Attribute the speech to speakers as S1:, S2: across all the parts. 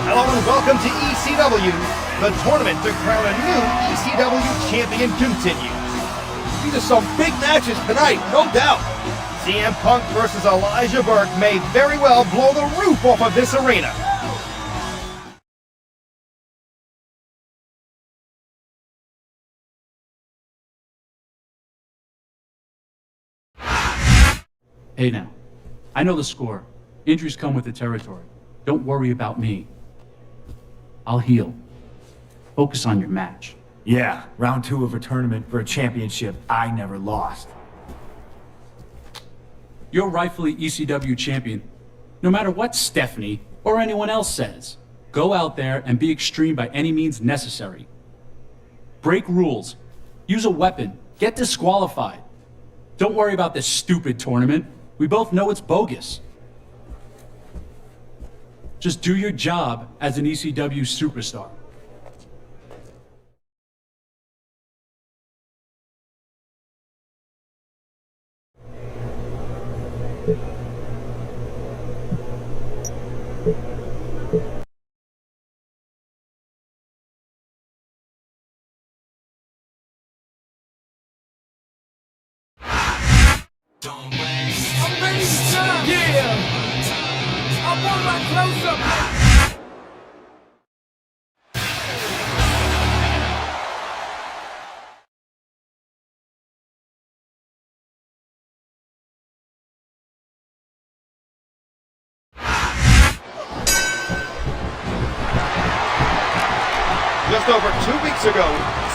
S1: Hello and welcome to ECW. The tournament to crown a new ECW champion continues.
S2: These are some big matches tonight, no doubt.
S1: CM Punk versus Elijah Burke may very well blow the roof off of this arena.
S3: Hey now, I know the score. Injuries come with the territory. Don't worry about me. I'll heal. Focus on your match.
S4: Yeah, round 2 of a tournament for a championship I never lost.
S3: You're rightfully ECW champion. No matter what Stephanie or anyone else says, go out there and be extreme by any means necessary. Break rules. Use a weapon. Get disqualified. Don't worry about this stupid tournament. We both know it's bogus. Just do your job as an ECW superstar.
S2: Amazing time! Yeah! I want my close-up!
S1: Just over 2 weeks ago,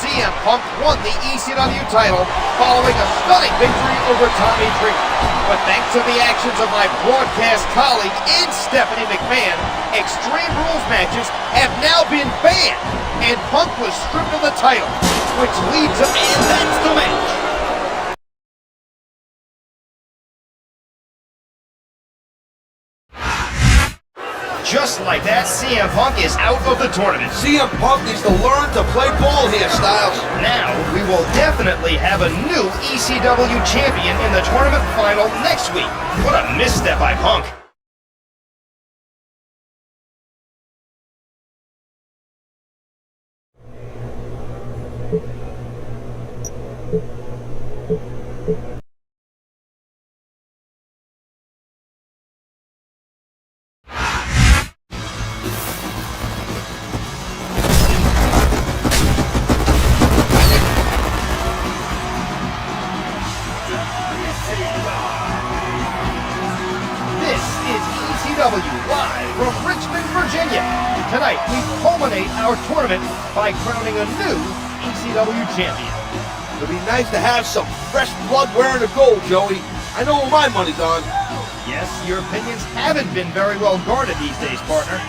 S1: CM Punk won the ECW title following a stunning victory over Tommy Dreamer. But thanks to the actions of my broadcast colleague in Stephanie McMahon, Extreme Rules matches have now been banned, and Punk was stripped of the title, which leads him, and that's the match. Just like that, CM Punk is out of the tournament.
S2: CM Punk needs to learn to play ball here, Styles.
S1: Now, we will definitely have a new ECW champion in the tournament final next week. What a misstep by Punk. Live from Richmond, Virginia. Tonight, we culminate our tournament by crowning a new ECW champion.
S2: It'd be nice to have some fresh blood wearing the gold, Joey. I know where my money's on.
S1: Yes, your opinions haven't been very well guarded these days, partner.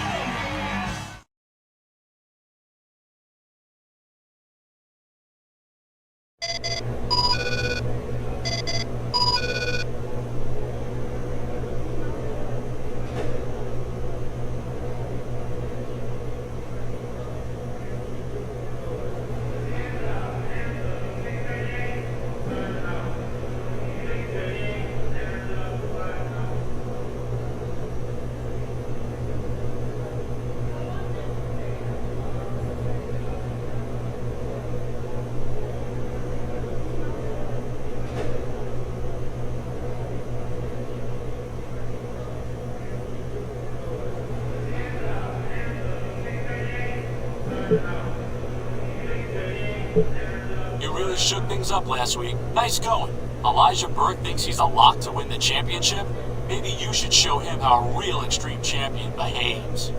S5: You really shook things up last week. Nice going.
S3: Elijah Burke thinks he's a lock to win the championship? Maybe you should show him how a real Extreme Champion behaves.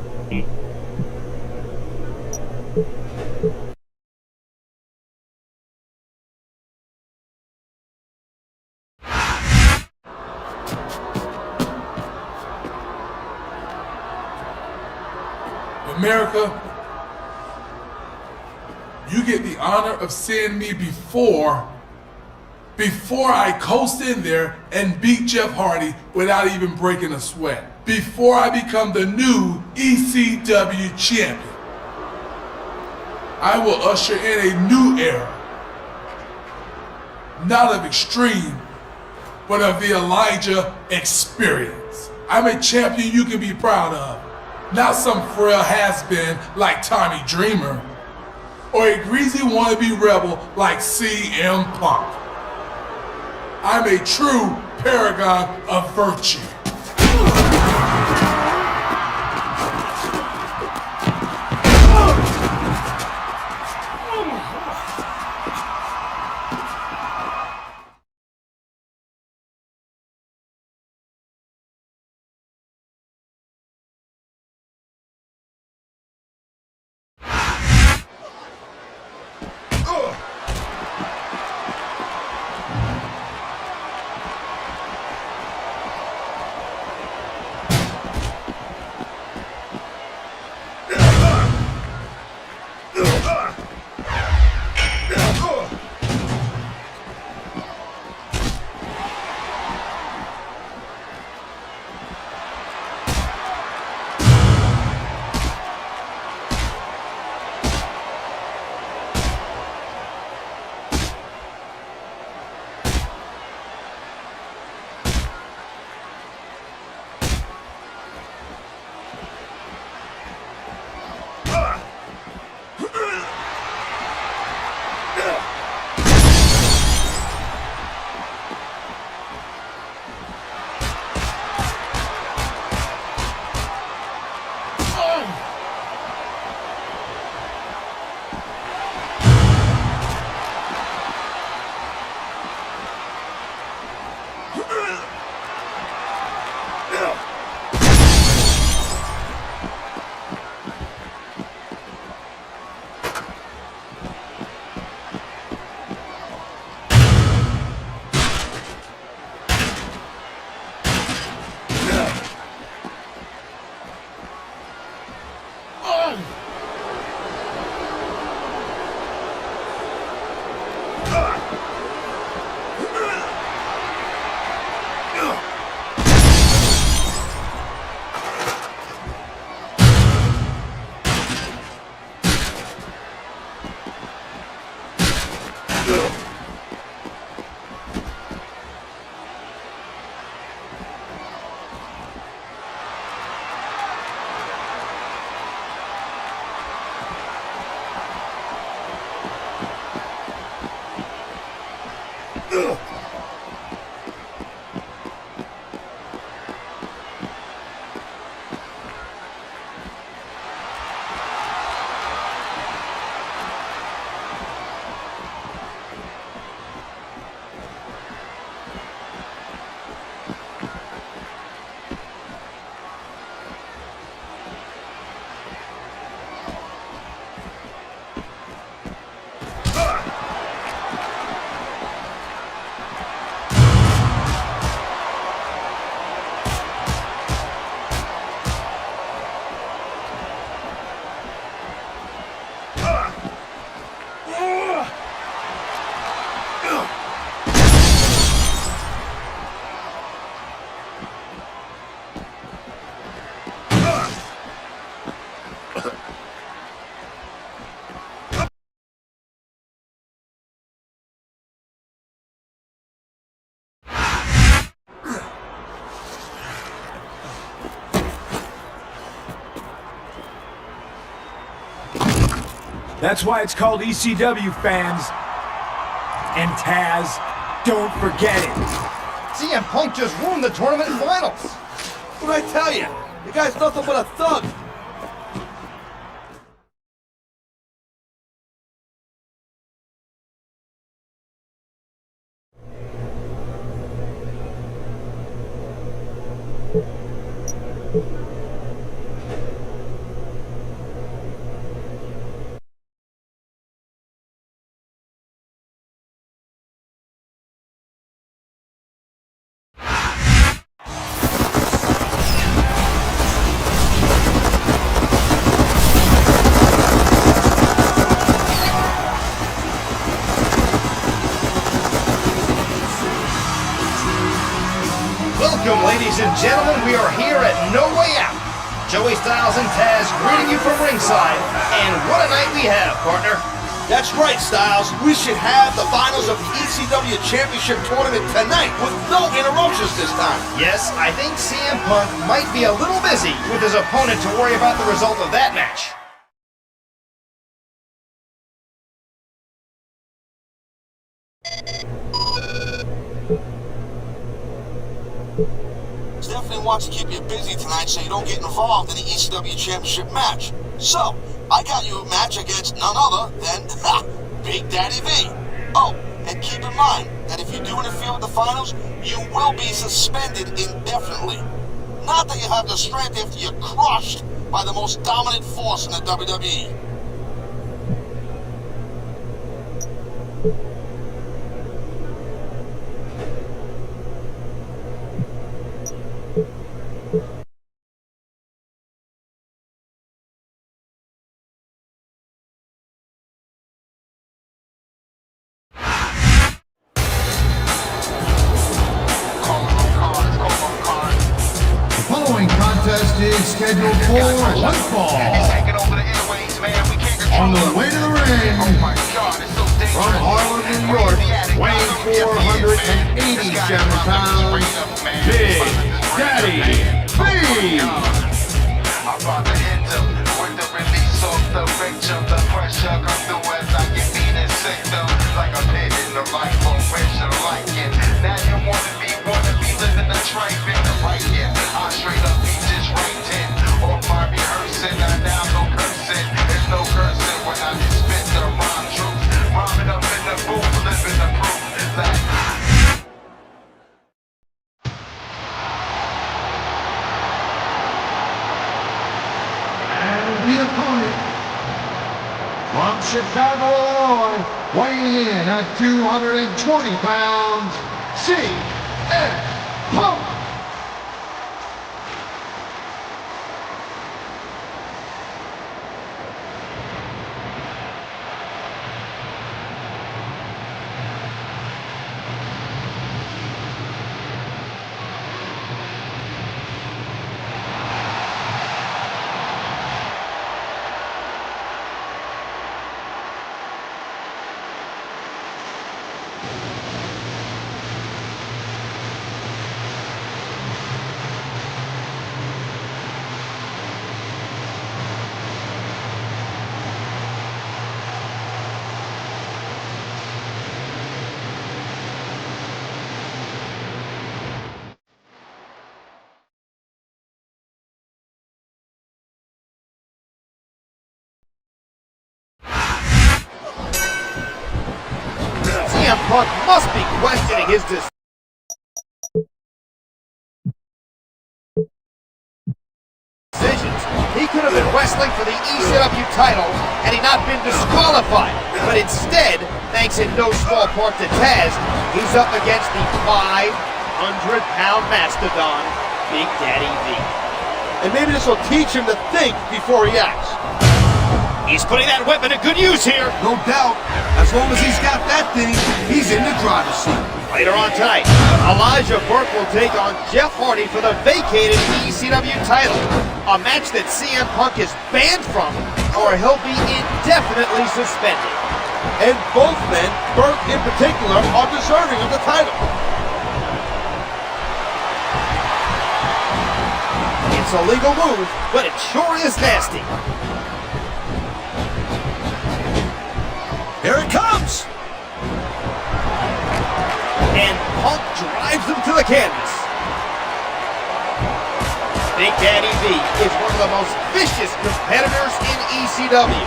S5: America, you get the honor of seeing me before I coast in there and beat Jeff Hardy without even breaking a sweat. Before I become the new ECW champion. I will usher in a new era. Not of Extreme, but of the Elijah experience. I'm a champion you can be proud of. Not some frail has-been like Tommy Dreamer, or a greasy wannabe rebel like CM Punk. I'm a true paragon of virtue.
S4: That's why it's called ECW, fans. And Taz, don't forget it.
S1: CM Punk just ruined the tournament finals.
S2: What'd I tell you? The guy's nothing but a thug.
S1: Welcome, ladies and gentlemen. We are here at No Way Out. Joey Styles and Taz greeting you from ringside. And what a night we have, partner.
S2: That's right, Styles. We should have the finals of the ECW Championship Tournament tonight with no interruptions this time.
S1: Yes, I think CM Punk might be a little busy with his opponent to worry about the result of that match.
S2: Definitely wants to keep you busy tonight so you don't get involved in the ECW Championship match. So, I got you a match against none other than Big Daddy V. Oh, and keep in mind that if you do interfere with the finals, you will be suspended indefinitely. Not that you have the strength after you're crushed by the most dominant force in the WWE.
S6: Is scheduled for one fall. On the way to the ring, from Harlem, New York, weighing 487 pounds, Big Daddy V.
S7: About to hit them with the release of the victim. The pressure comes through as I get mean and sick them. Like a pit in the right formation, like it. Now you wanna be living the tripe in the right here. I straight up be just right in. Or my rehearsing, and now no cursing. There's no cursing when I just spit the rhyme truth. Rhyming up in the booth, living the proof. Like,
S6: the opponent from Chicago, Illinois, weighing in at 220 pounds, CM Punk.
S1: CM Punk must be questioning his decisions. He could have been wrestling for the ECW title had he not been disqualified. But instead, thanks in no small part to Taz, he's up against the 500-pound mastodon, Big Daddy V.
S2: And maybe this will teach him to think before he acts.
S1: He's putting that weapon to good use here.
S2: No doubt. As long as he's got that thing, he's in the driver's seat.
S1: Later on tonight, Elijah Burke will take on Jeff Hardy for the vacated ECW title. A match that CM Punk is banned from, or he'll be indefinitely suspended.
S2: And both men, Burke in particular, are deserving of the title.
S1: It's a legal move, but it sure is nasty.
S2: Here it comes!
S1: And Punk drives him to the canvas. Big Daddy V is one of the most vicious competitors in ECW.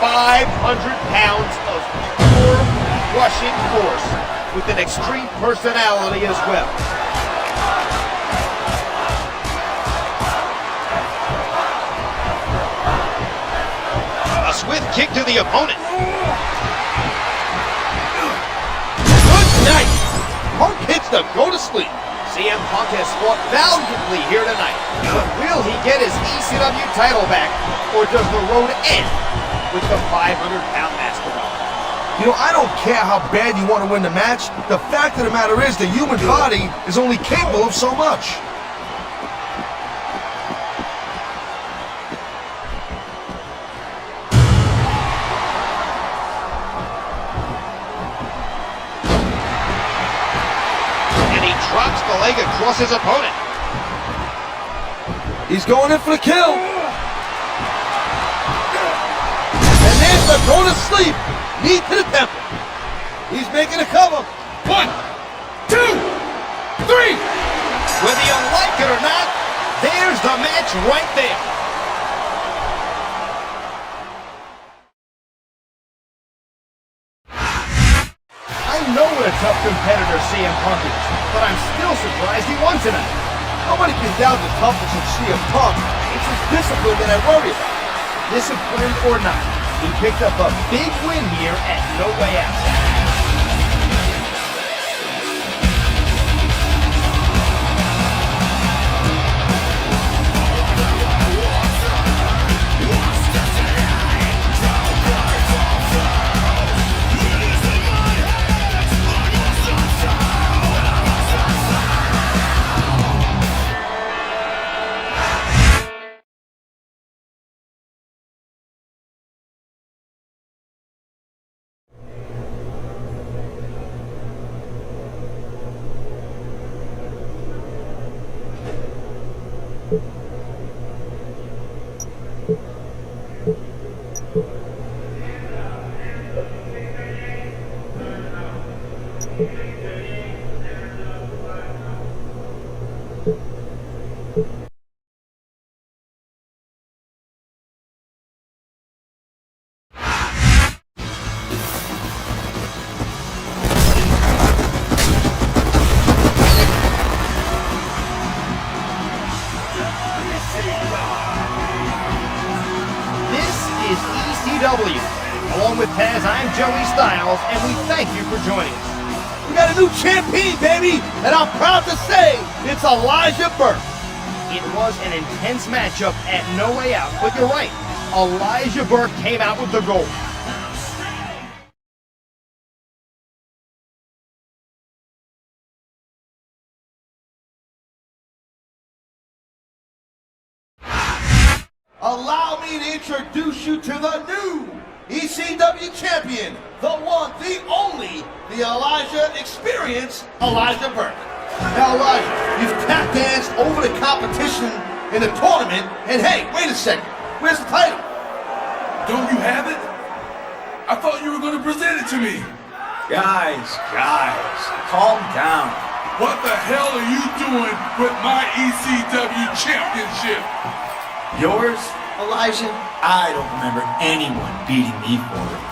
S1: 500 pounds of pure crushing force with an extreme personality as well. A swift kick to the opponent. Good night.
S2: Punk hits the go to sleep.
S1: CM Punk has fought valiantly here tonight, but will he get his ECW title back, or does the road end with the 500-pound mastodon?
S8: You know, I don't care how bad you want to win the match. The fact of the matter is the human body is only capable of so much.
S1: And he drops the leg across his opponent.
S8: He's going in for the kill. And there's the go to sleep. Knee to the temple. He's making a cover.
S1: 1, 2, 3. Whether you like it or not, there's the match right there. I know what a tough competitor CM Punk is, but I'm still surprised he won tonight.
S8: Nobody can doubt the toughness of CM Punk. It's his discipline that I worry about.
S1: Disciplined or not, he picked up a big win here at No Way Out. Along with Taz, I'm Joey Styles, and we thank you for joining us.
S8: We got a new champion, baby, and I'm proud to say it's Elijah Burke.
S1: It was an intense matchup at No Way Out, but you're right. Elijah Burke came out with the gold.
S8: Allow me to introduce you to the new ECW champion, the one, the only, the Elijah Experience, Elijah Burke. Now, Elijah, you've tap danced over the competition in the tournament, and hey, wait a second, where's the title?
S5: Don't you have it? I thought you were going to present it to me.
S4: Guys, calm down.
S5: What the hell are you doing with my ECW championship?
S4: Yours, Elijah? I don't remember anyone beating me for it.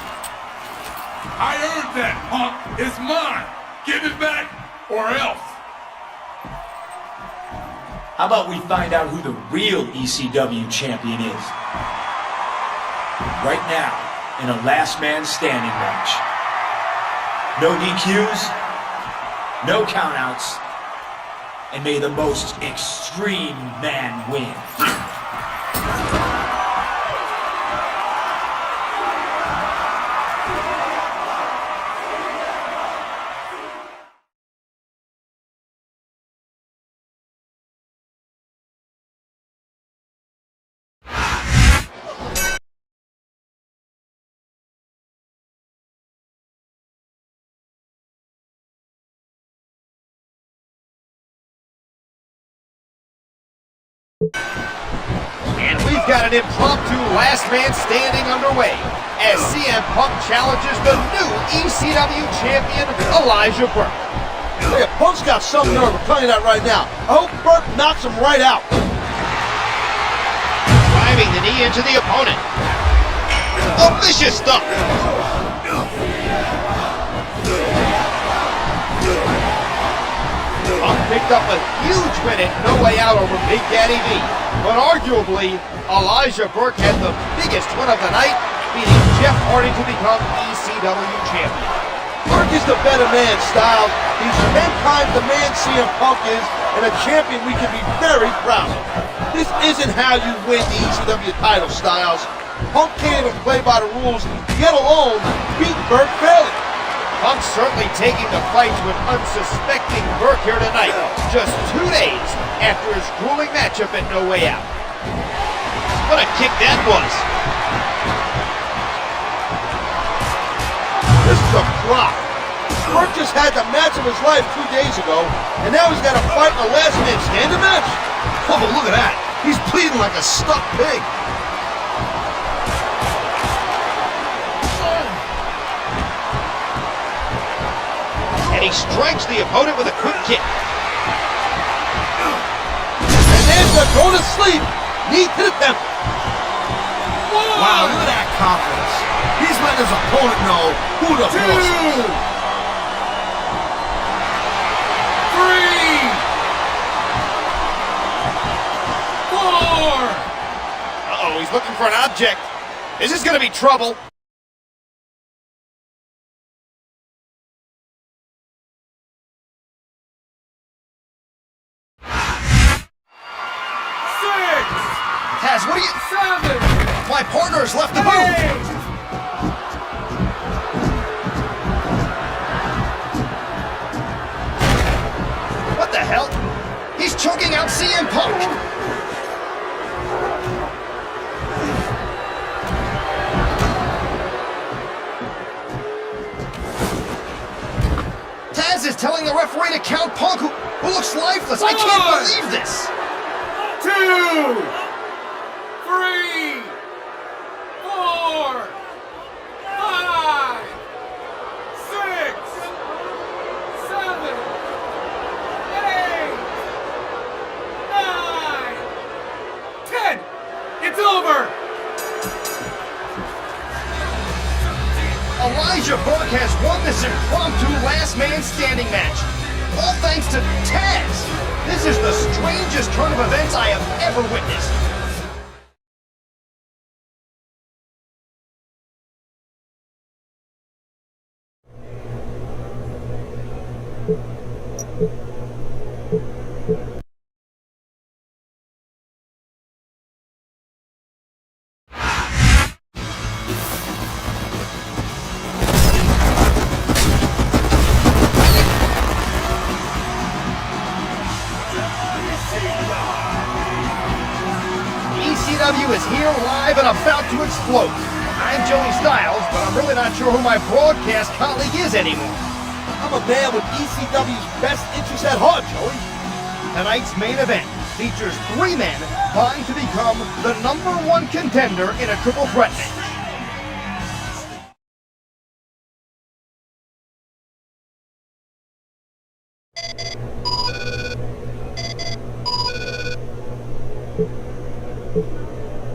S5: I earned that, punk. It's mine. Give it back or else.
S4: How about we find out who the real ECW champion is? Right now, in a last man standing match. No DQs, no countouts, and may the most extreme man win.
S1: And we've got an impromptu last man standing underway as CM Punk challenges the new ECW champion, Elijah Burke.
S8: Hey, Punk's got some nerve, I'm telling you that right now. I hope Burke knocks him right out.
S1: Driving the knee into the opponent. Oh, vicious stuff. Punk picked up a huge win at No Way Out over Big Daddy V. But arguably, Elijah Burke had the biggest win of the night, beating Jeff Hardy to become ECW champion.
S8: Burke is the better man, Styles. He's 10 times the man CM Punk is, and a champion we can be very proud of. This isn't how you win the ECW title, Styles. Punk can't even play by the rules, yet alone beat Burke fairly.
S1: Punk certainly taking the fight to an unsuspecting Burke here tonight, just 2 days after his grueling matchup at No Way Out. What a kick that was!
S8: This is a flop. Burke just had the match of his life 2 days ago, and now he's got to fight in a last man standing match. Oh, look at that. He's bleeding like a stuck pig.
S1: And he strikes the opponent with a quick kick.
S8: And there's the go to sleep. Knee to the temple.
S6: Wow, look at that confidence. He's letting his opponent know who the boss is.
S5: 3, 4.
S1: Uh-oh, he's looking for an object. This is going to be trouble. Taz, what are you...
S5: 7.
S1: My partner's left the booth. What the hell? He's choking out CM Punk. Taz is telling the referee to count Punk, who looks lifeless. I can't believe this.
S5: 2, 3, 4, 5, 6, 7, 8, 9, 10. It's over.
S1: Elijah Burke has won this impromptu last man standing match. All thanks to Taz. This is the strangest turn of events I have ever witnessed. ECW is here live and about to explode. I'm Joey Styles, but I'm really not sure who my broadcast colleague is anymore.
S8: I'm a man with ECW's best interests at heart, Joey.
S1: Tonight's main event features 3 men vying to become the #1 contender in a triple threat match.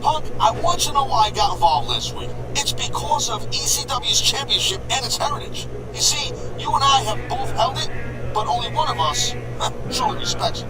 S2: Punk, I want you to know why I got involved last week. It's because of ECW's championship and its heritage. You see, you and I have both held it, but only one of us truly respects it.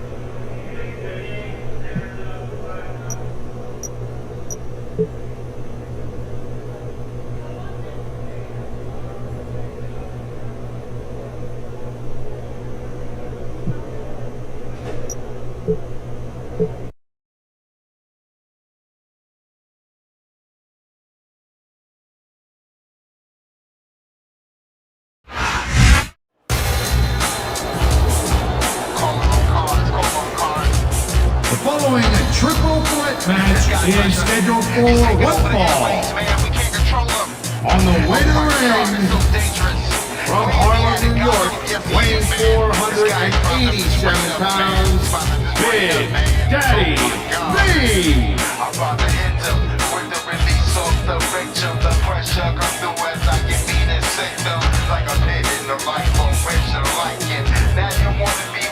S6: The following triple threat match is scheduled for one fall. On the way to the ring, from Harlem, New York, weighing 487 pounds, Big Daddy V.
S7: I'd rather hit them with the release of the rage of the pressure come through as I get mean and sick them like a pit in the right for which I like it. Now you wanna be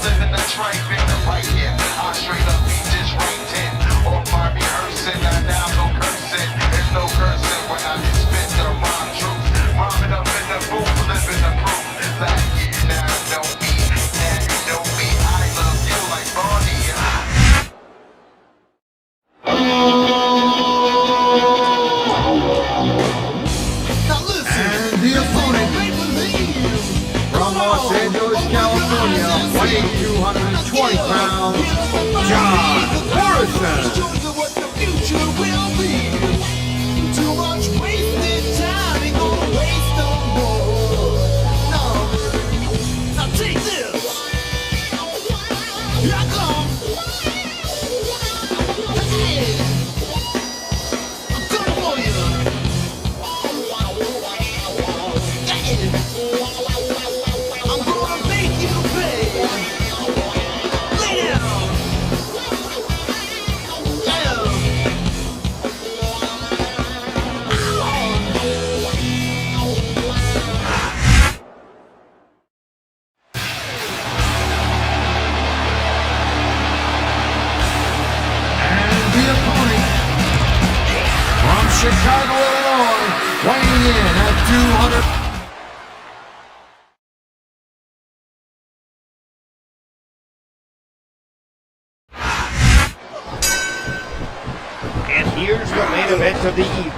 S7: living the tripe in the right here. I straight up be just right in. Or my rehearsing, and now no cursing. There's no cursing when I just spit the rhyme truth. Rhyming up in the booth, living the proof. Like you now know me, now you know me. I love you like Bonnie.
S6: And the opponent, from Los Angeles, California, weighing 220 pounds, John Morrison.
S7: too much wasted time, ain't gonna waste no more. No, baby. Now take this. Here I come. Hey, I'm coming for you. Yeah. I'm gonna make you pay. Lay down.
S6: From Chicago, Illinois, weighing in at 200.
S1: And here's the main event of the evening.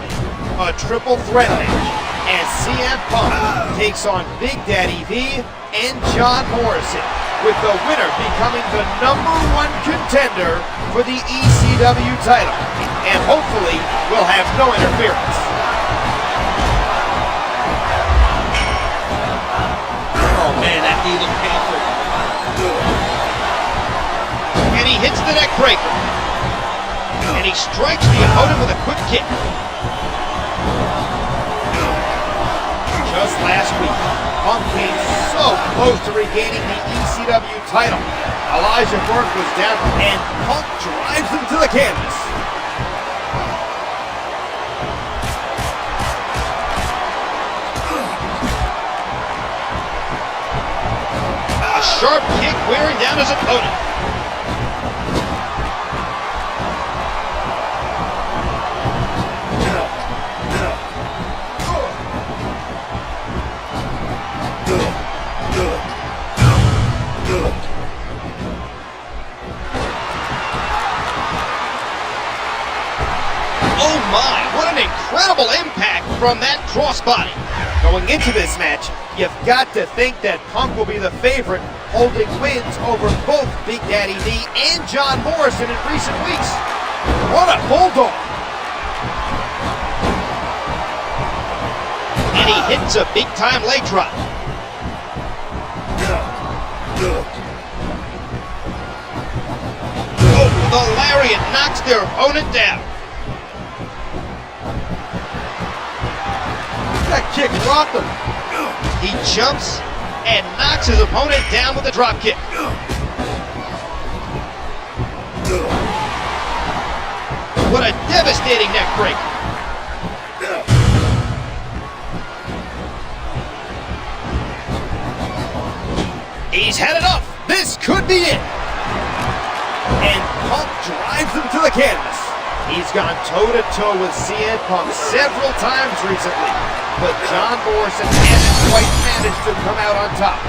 S1: A triple threat match as CM Punk takes on Big Daddy V and John Morrison, with the winner becoming the #1 contender for the ECW title. And hopefully will have no interference.
S8: Oh man, that knee looked painful.
S1: And he hits the neck breaker. And he strikes the opponent with a quick kick. Just last week, Punk came so close to regaining the ECW title. Elijah Burke was down, and Punk drives him to the canvas. A sharp kick wearing down his opponent. Oh my, what an incredible impact from that crossbody. Going into this match, you've got to think that Punk will be the favorite, holding wins over both Big Daddy V and John Morrison in recent weeks. What a bulldog. And he hits a big-time leg drop. Oh, the lariat knocks their opponent down.
S8: That kick rocked him.
S1: He jumps and knocks his opponent down with a drop kick. What a devastating neck break. He's had enough. This could be it. And Punk drives him to the canvas. He's gone toe-to-toe with CM Punk several times recently, but John Morrison hasn't quite managed to come out on top.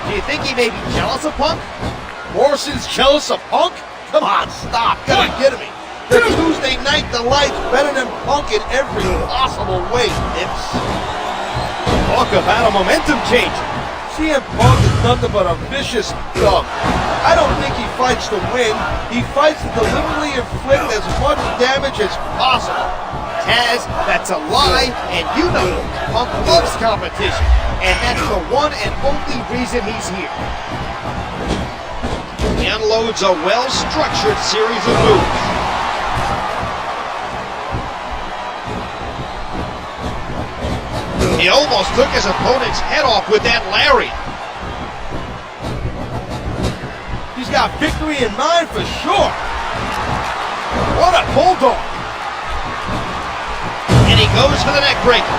S1: Do you think he may be jealous of Punk?
S8: Morrison's jealous of Punk? Come on, stop. Gotta be kidding me. The Tuesday Night Delight's better than Punk in every possible way, Nips.
S1: Talk about a momentum changer.
S8: CM Punk is nothing but a vicious dog. I don't think he fights to win. He fights to deliberately inflict as much damage as possible.
S1: Taz, that's a lie, and you know Punk loves competition, and that's the one and only reason he's here. He unloads a well-structured series of moves. He almost took his opponent's head off with that lariat.
S8: He's got victory in mind for sure.
S1: What a bulldog! And he goes for the neck breaker.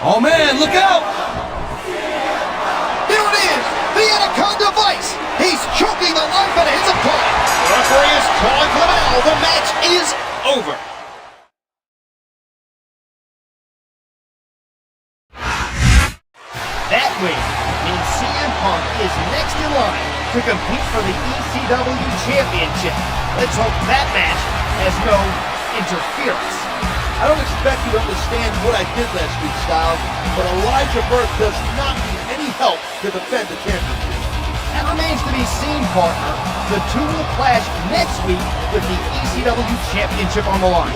S8: Oh man, look out!
S1: Here it is, the Anaconda Vice. He's choking the life out of his opponent. The referee is calling for the bell. The match is over. That win means CM Punk is next in line to compete for the ECW Championship. Let's hope that match has no interference.
S8: I don't expect you to understand what I did last week, Styles, but Elijah Burke does not need any help to defend the championship.
S1: That remains to be seen, partner. The two will clash next week with the ECW Championship on the line.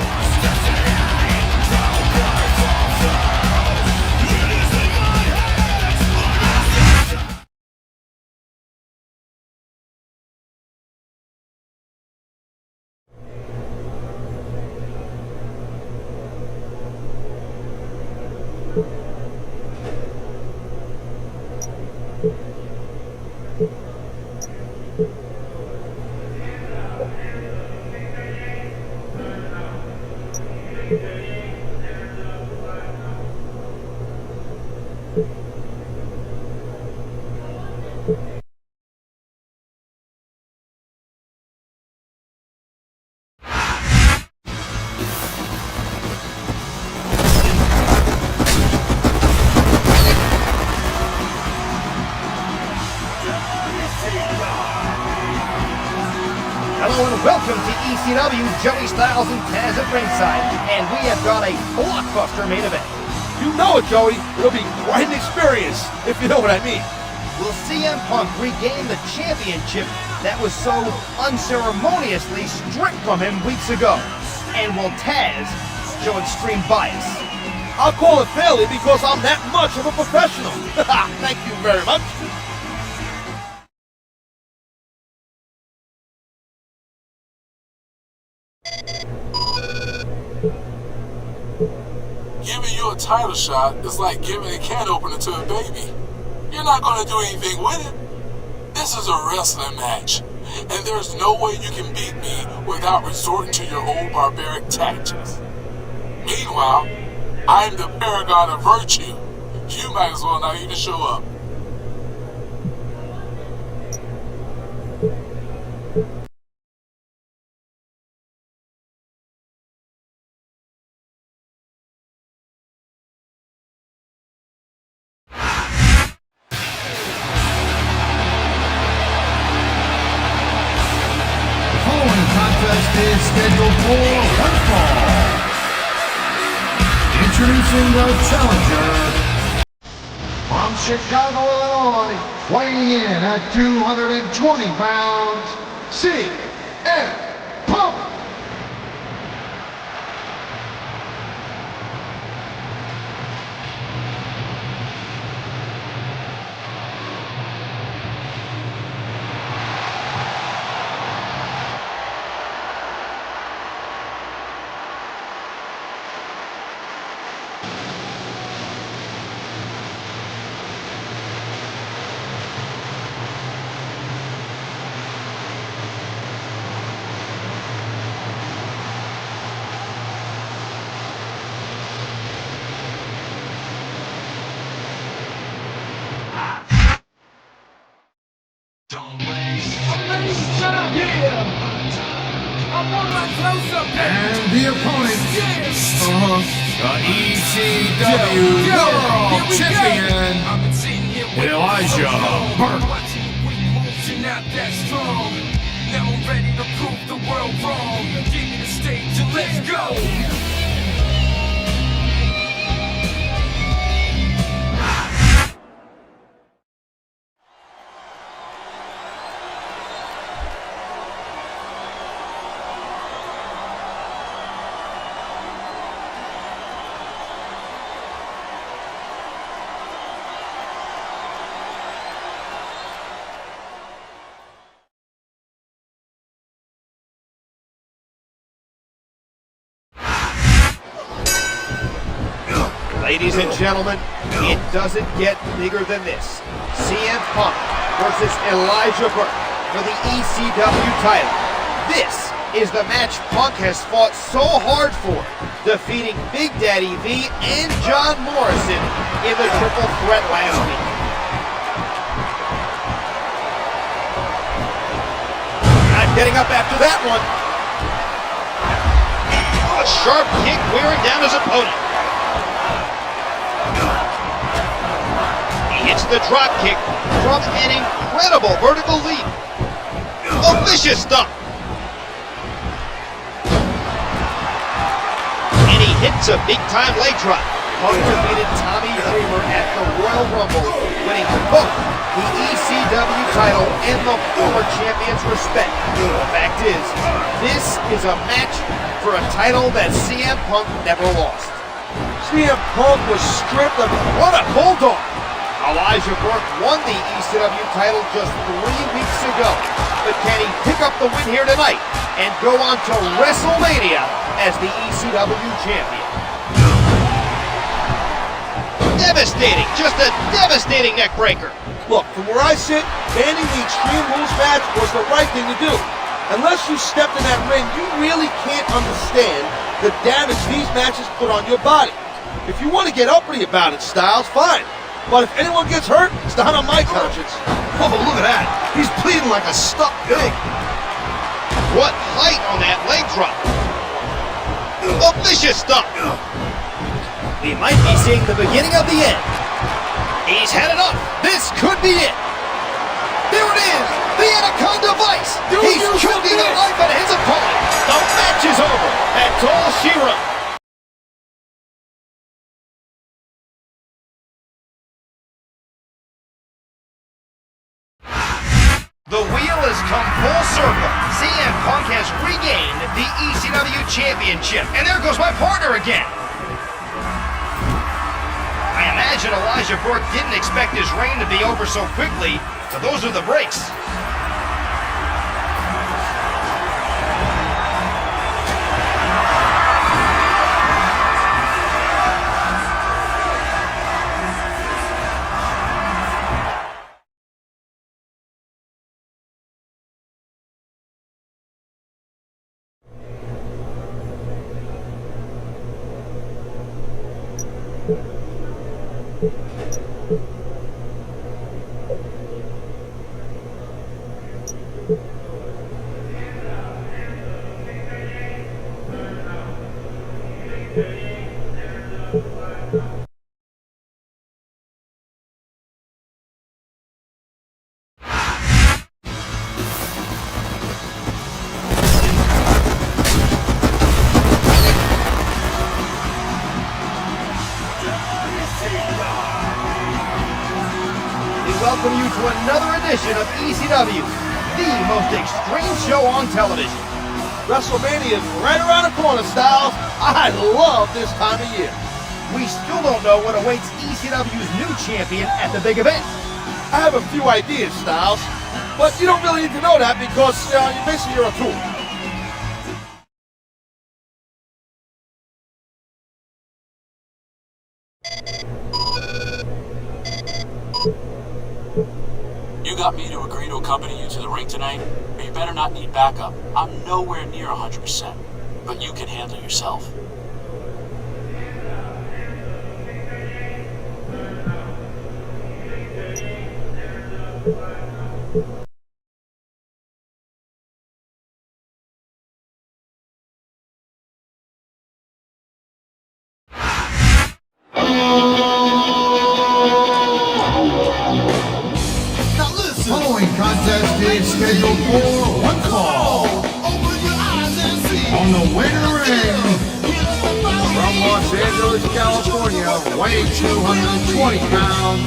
S1: Hello and welcome to ECW, Joey Styles and Taz at ringside, and we have got a blockbuster main event.
S8: You know it, Joey. It'll be quite an experience, if you know what I mean.
S1: Will CM Punk regain the championship that was so unceremoniously stripped from him weeks ago? And will Taz show extreme bias?
S8: I'll call it fairly because I'm that much of a professional. Thank you very much.
S9: Giving you a title shot is like giving a can opener to a baby. You're not going to do anything with it. This is a wrestling match, and there's no way you can beat me without resorting to your old barbaric tactics. Meanwhile, I'm the paragon of virtue. You might as well not even show up.
S6: Is scheduled for one fall. Introducing the challenger from Chicago, Illinois, weighing in at 220 pounds, CM Punk. And the opponent, the ECW World Champion, Elijah Burke. Now I'm ready to prove the world wrong. Give me the stage and let's go.
S1: Ladies and gentlemen, it doesn't get bigger than this. CM Punk versus Elijah Burke for the ECW title. This is the match Punk has fought so hard for, defeating Big Daddy V and John Morrison in the triple threat last week. Not getting up after that one. A sharp kick wearing down his opponent. He hits the drop kick from an incredible vertical leap. A vicious stomp. And he hits a big-time leg drop. Punk defeated Tommy Dreamer at the Royal Rumble, winning both the ECW ECW title and the former champion's respect. The fact is, this is a match for a title that CM Punk never lost.
S8: CM Punk was stripped of...
S1: What a bulldog! Elijah Burke won the ECW title just 3 weeks ago. But can he pick up the win here tonight and go on to WrestleMania as the ECW champion? Devastating, just a devastating neck breaker.
S8: Look, from where I sit, banning the Extreme Rules match was the right thing to do. Unless you stepped in that ring, you really can't understand the damage these matches put on your body. If you want to get uppity about it, Styles, fine. But if anyone gets hurt, it's not on my conscience.
S1: Oh, look at that. He's bleeding like a stuck pig. What height on that leg drop. Oh, vicious stuff. We might be seeing the beginning of the end. He's had enough. This could be it. There it is. The Anaconda Vice. He's choking the life out of his opponent. The match is over. That's all she wrote. The wheel has come full circle. CM Punk has regained the ECW Championship. And there goes my partner again. I imagine Elijah Burke didn't expect his reign to be over so quickly, but those are the breaks. Welcome you to another edition of ECW, the most extreme show on television.
S8: WrestleMania is right around the corner, Styles. I love this time of year.
S1: We still don't know what awaits ECW's new champion at the big event.
S8: I have a few ideas, Styles, but you don't really need to know that because basically you're a tool.
S10: You got me to agree to accompany you to the ring tonight, but you better not need backup. I'm nowhere near 100%, but you can handle yourself.
S6: Contest is scheduled for one fall. On the winner ring, from Los Angeles, California, weighing 220 pounds,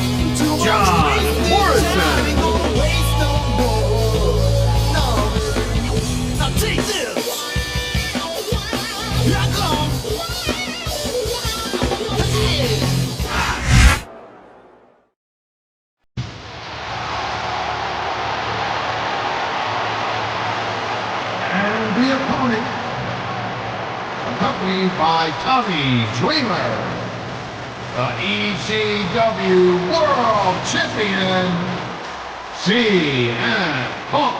S6: John Morrison.
S2: Now take this. Here I come. Hey.
S6: The opponent, accompanied by Tommy Dreamer, the ECW World Champion, CM Punk.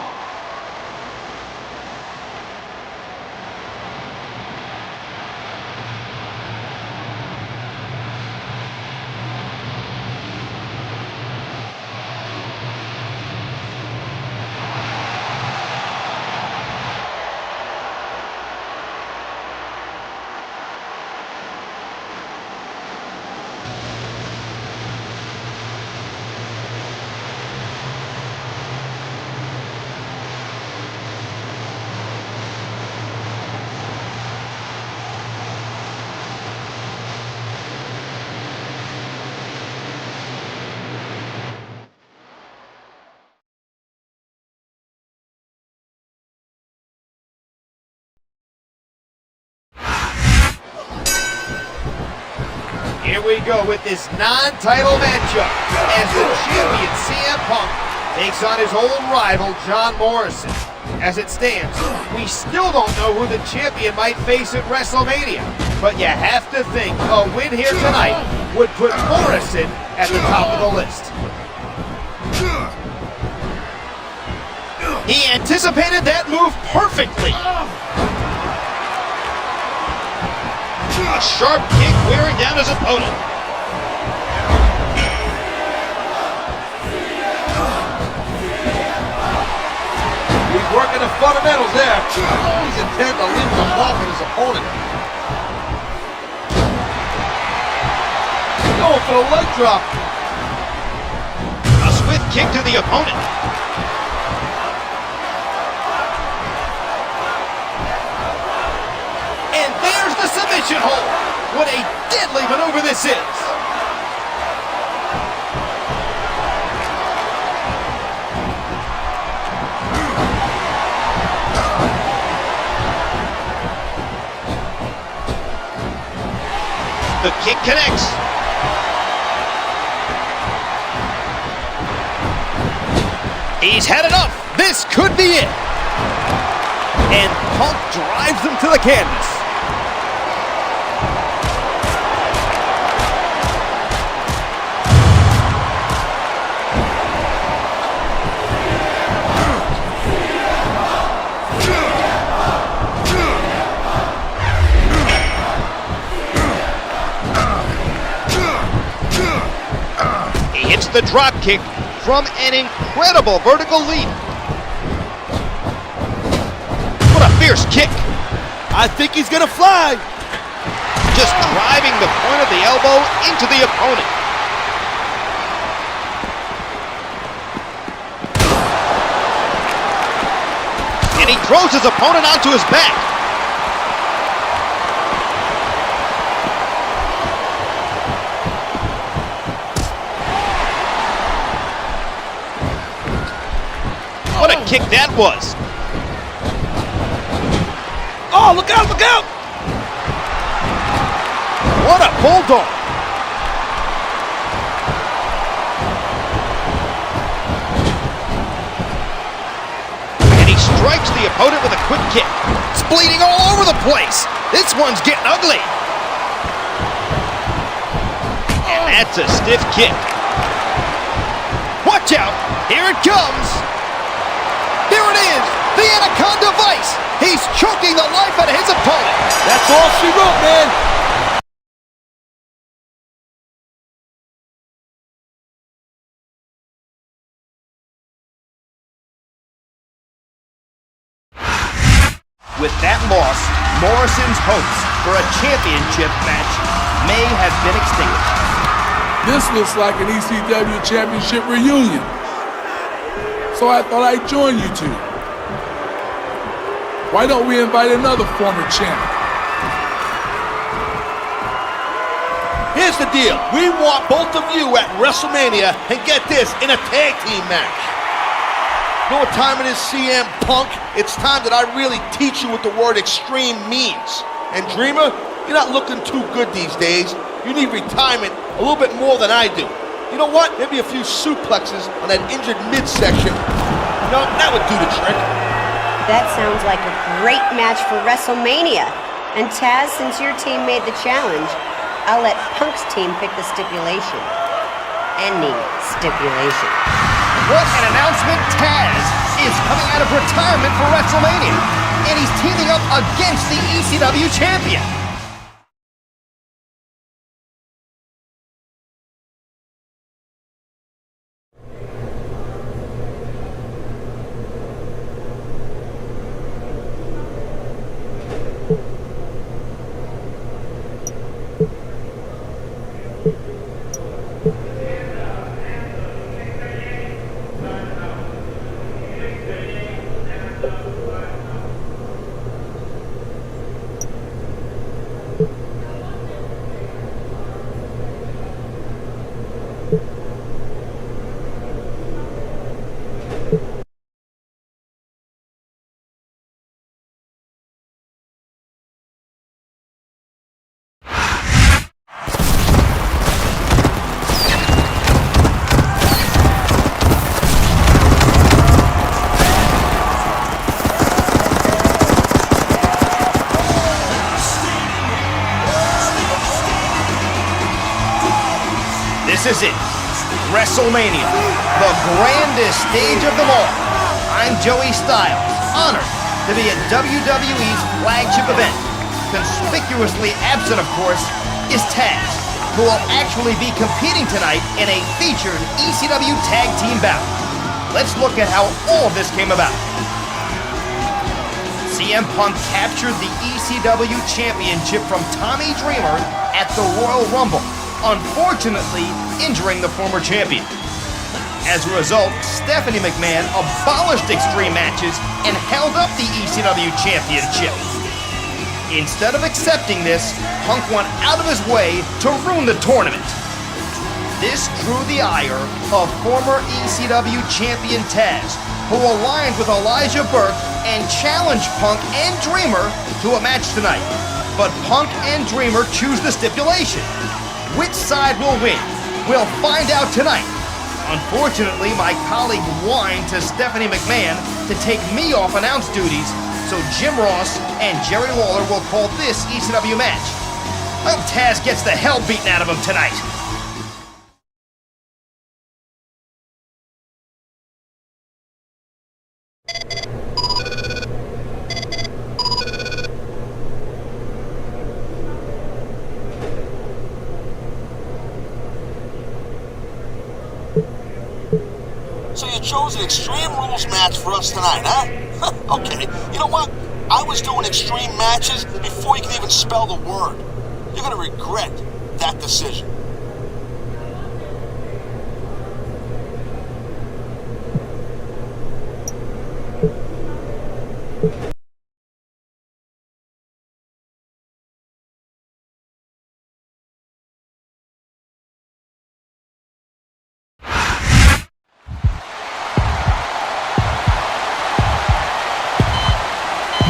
S1: Here we go with this non-title matchup as the champion CM Punk takes on his old rival John Morrison. As it stands, we still don't know who the champion might face at WrestleMania, but you have to think a win here tonight would put Morrison at the top of the list. He anticipated that move perfectly. A sharp kick wearing down his opponent.
S8: He's working the fundamentals there. He's intent on leaving a mark on his opponent. Going for the leg drop.
S1: A swift kick to the opponent. And there's the submission hold. What a deadly maneuver this is. The kick connects. He's had enough. This could be it. And Punk drives him to the canvas. He hits the drop kick from an incredible vertical leap. What a fierce kick.
S8: I think he's gonna fly.
S1: Just driving the point of the elbow into the opponent. And he throws his opponent onto his back. What a kick that was.
S8: Oh, look out, look out!
S1: What a bulldog. And he strikes the opponent with a quick kick. It's bleeding all over the place. This one's getting ugly. And that's a stiff kick. Watch out. Here it comes. There it is, the Anaconda Vice. He's choking the life out of his opponent.
S8: That's all she wrote, man.
S1: With that loss, Morrison's hopes for a championship match may have been extinguished.
S5: This looks like an ECW championship reunion. So I thought I'd join you two. Why don't we invite another former champ?
S8: Here's the deal. We want both of you at WrestleMania, and get this, in a tag team match. You know what time it is, CM Punk? It's time that I really teach you what the word extreme means. And Dreamer, you're not looking too good these days. You need retirement a little bit more than I do. You know what? Maybe a few suplexes on that injured midsection. You know, that would do the trick.
S11: That sounds like a great match for WrestleMania. And Taz, since your team made the challenge, I'll let Punk's team pick the stipulation. Any stipulation.
S1: What an announcement. Taz is coming out of retirement for WrestleMania, and he's teaming up against the ECW champion. This is it, WrestleMania, the grandest stage of them all. I'm Joey Styles, honored to be at WWE's flagship event. Conspicuously absent, of course, is Taz, who will actually be competing tonight in a featured ECW tag team bout. Let's look at how all of this came about. CM Punk captured the ECW Championship from Tommy Dreamer at the Royal Rumble, unfortunately injuring the former champion. As a result, Stephanie McMahon abolished extreme matches and held up the ECW Championship. Instead of accepting this, Punk went out of his way to ruin the tournament. This drew the ire of former ECW champion Taz, who aligned with Elijah Burke and challenged Punk and Dreamer to a match tonight. But Punk and Dreamer choose the stipulation. Which side will win? We'll find out tonight. Unfortunately, my colleague whined to Stephanie McMahon to take me off announce duties, so Jim Ross and Jerry Lawler will call this ECW match. I hope Taz gets the hell beaten out of him tonight.
S2: So you chose an Extreme Rules match for us tonight, huh? Okay, you know what? I was doing extreme matches before you could even spell the word. You're gonna regret that decision.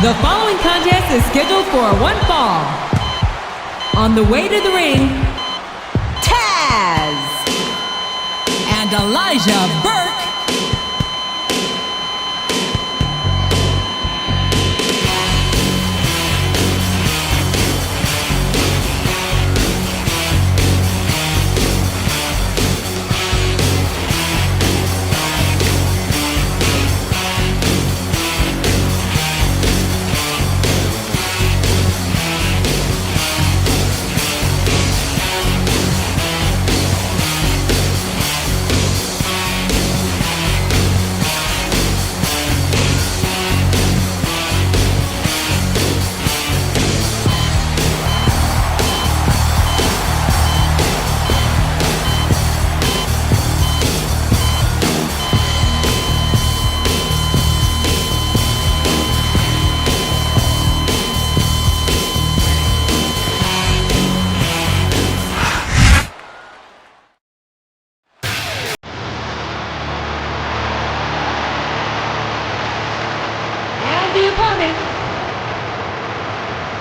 S12: The following contest is scheduled for one fall. On the way to the ring, Taz and Elijah Burke.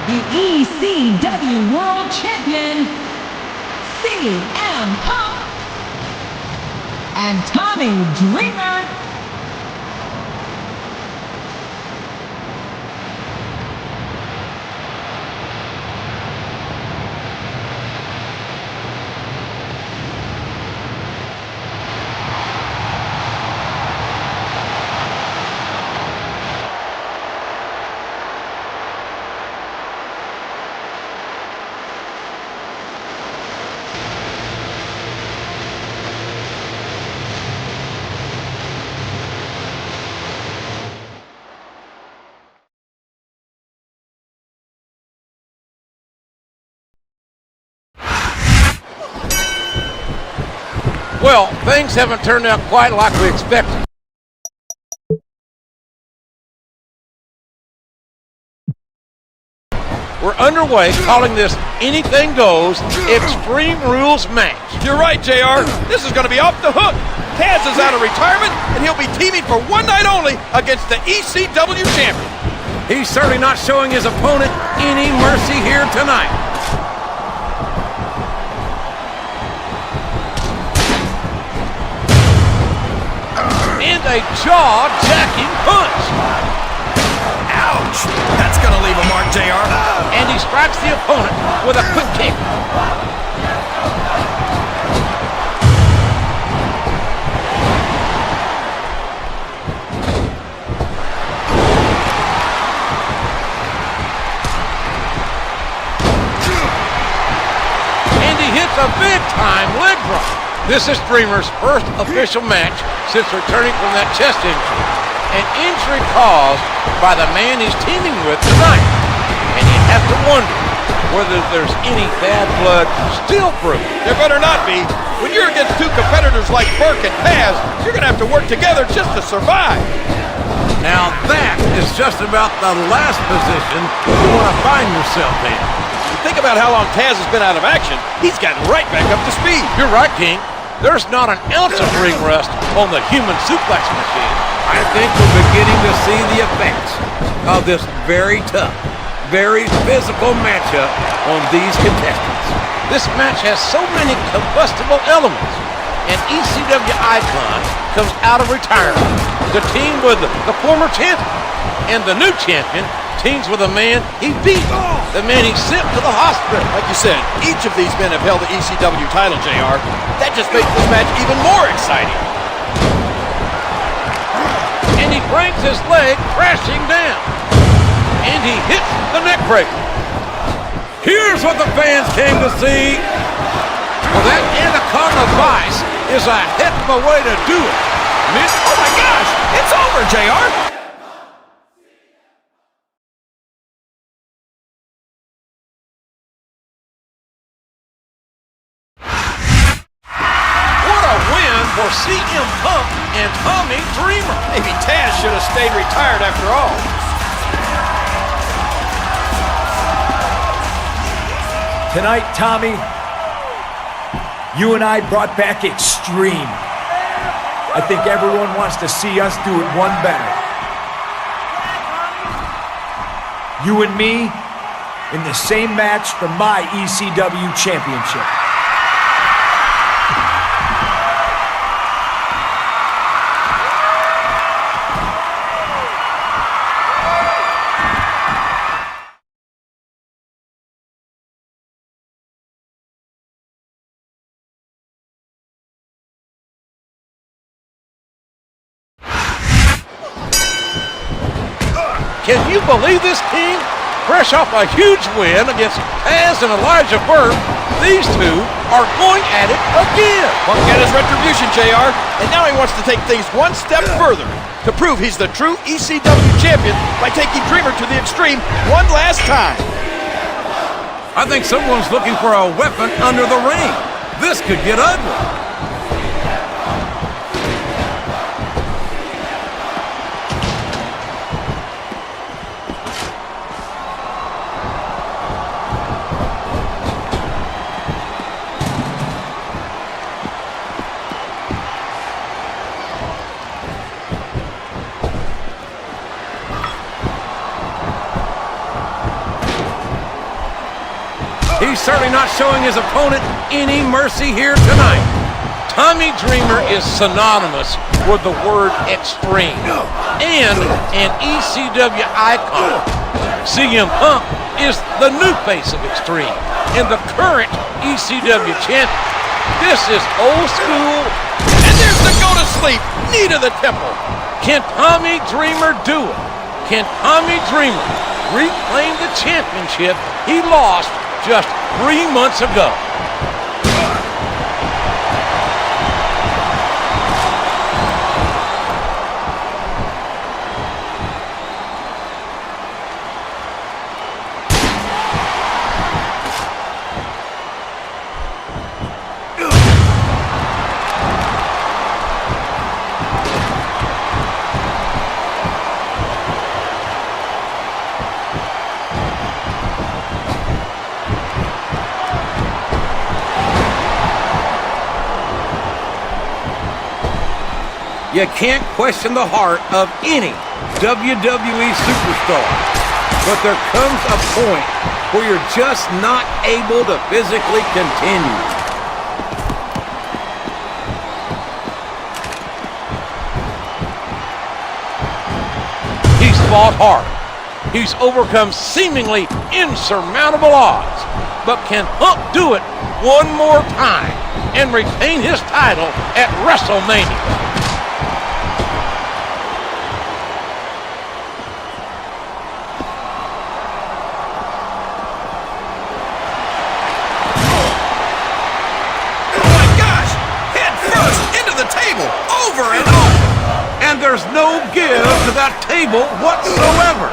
S12: The ECW World Champion, CM Punk, and Tommy Dreamer.
S13: Well, things haven't turned out quite like we expected. We're underway calling this Anything Goes Extreme Rules match.
S14: You're right, JR. This is going to be off the hook. Taz is out of retirement, and he'll be teaming for one night only against the ECW champion.
S13: He's certainly not showing his opponent any mercy here tonight. And a jaw-jacking punch.
S14: Ouch! That's gonna leave a mark, JR.
S13: And he strikes the opponent with a quick kick. big-time leg drop. This is Dreamer's first official match since returning from that chest injury. An injury caused by the man he's teaming with tonight. And you have to wonder whether there's any bad blood still brewing.
S14: There better not be. When you're against two competitors like Burke and Taz, you're going to have to work together just to survive.
S13: Now that is just about the last position you want to find yourself in.
S14: You think about how long Taz has been out of action, he's gotten right back up to speed.
S13: You're right, King. There's not an ounce of ring rust on the human suplex machine. I think we're beginning to see the effects of this very tough, very physical matchup on these contestants. This match has so many combustible elements. An ECW icon comes out of retirement to team with the former champion. And the new champion teams with a man he beat, the man he sent to the hospital.
S14: Like you said, each of these men have held the ECW title, JR. That just makes this match even more exciting.
S13: And he brings his leg crashing down. And he hits the neck breaker. Here's what the fans came to see. Well, that Anaconda Vice is a heck of a way to do it.
S14: Oh my gosh, it's over, JR.
S13: For CM Punk and Tommy Dreamer.
S14: Maybe Taz should have stayed retired after all.
S4: Tonight, Tommy, you and I brought back Extreme. I think everyone wants to see us do it one better. You and me in the same match for my ECW championship.
S13: Can you believe this, King? Fresh off a huge win against Taz and Elijah Burke, these two are going at it again.
S14: Punk got his retribution, JR, and now he wants to take things one step further to prove he's the true ECW champion by taking Dreamer to the extreme one last time.
S13: I think someone's looking for a weapon under the ring. This could get ugly. He's certainly not showing his opponent any mercy here tonight. Tommy Dreamer is synonymous with the word extreme and an ECW icon. CM Punk is the new face of extreme and the current ECW champion. This is old school.
S14: And there's the go to sleep, knee to the temple.
S13: Can Tommy Dreamer do it? Can Tommy Dreamer reclaim the championship he lost just 3 months ago? You can't question the heart of any WWE superstar. But there comes a point where you're just not able to physically continue. He's fought hard. He's overcome seemingly insurmountable odds. But can Punk do it one more time and retain his title at WrestleMania? there's no give to that table whatsoever.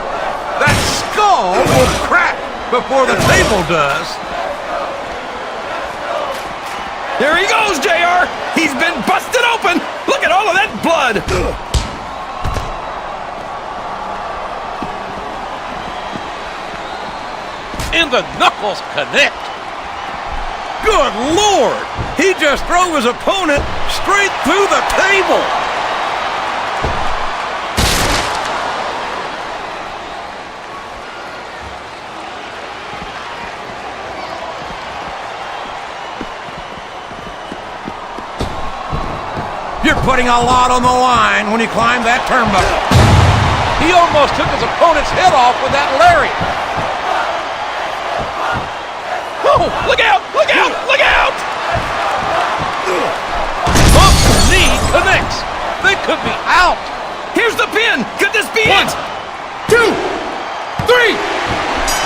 S13: That skull will crack before the table does.
S14: There he goes, JR. He's been busted open. Look at all of that blood.
S13: And the knuckles connect. Good Lord! He just drove his opponent straight through the table. You're putting a lot on the line when you climb that turnbuckle. He almost took his opponent's head off with that lariat.
S14: Oh, look out! Look out! Look out!
S13: Up knee connects. They could be out.
S14: Here's the pin. Could this be
S13: One,
S14: it?
S13: 2, 3.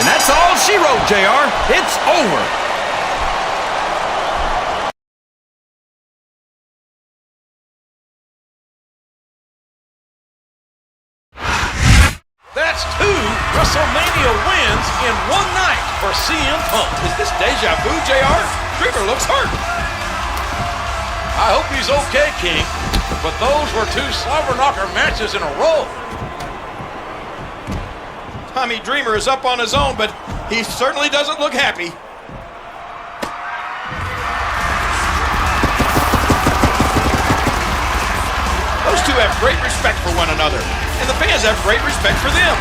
S14: And that's all she wrote, JR. It's over.
S13: That's 2 WrestleMania wins in one night for CM Punk.
S14: Is this deja vu, JR? Dreamer looks hurt.
S13: I hope he's okay, King. But those were 2 slobber knocker matches in a row.
S14: Tommy Dreamer is up on his own, but he certainly doesn't look happy. Those two have great respect for one another, and the fans have great respect for them.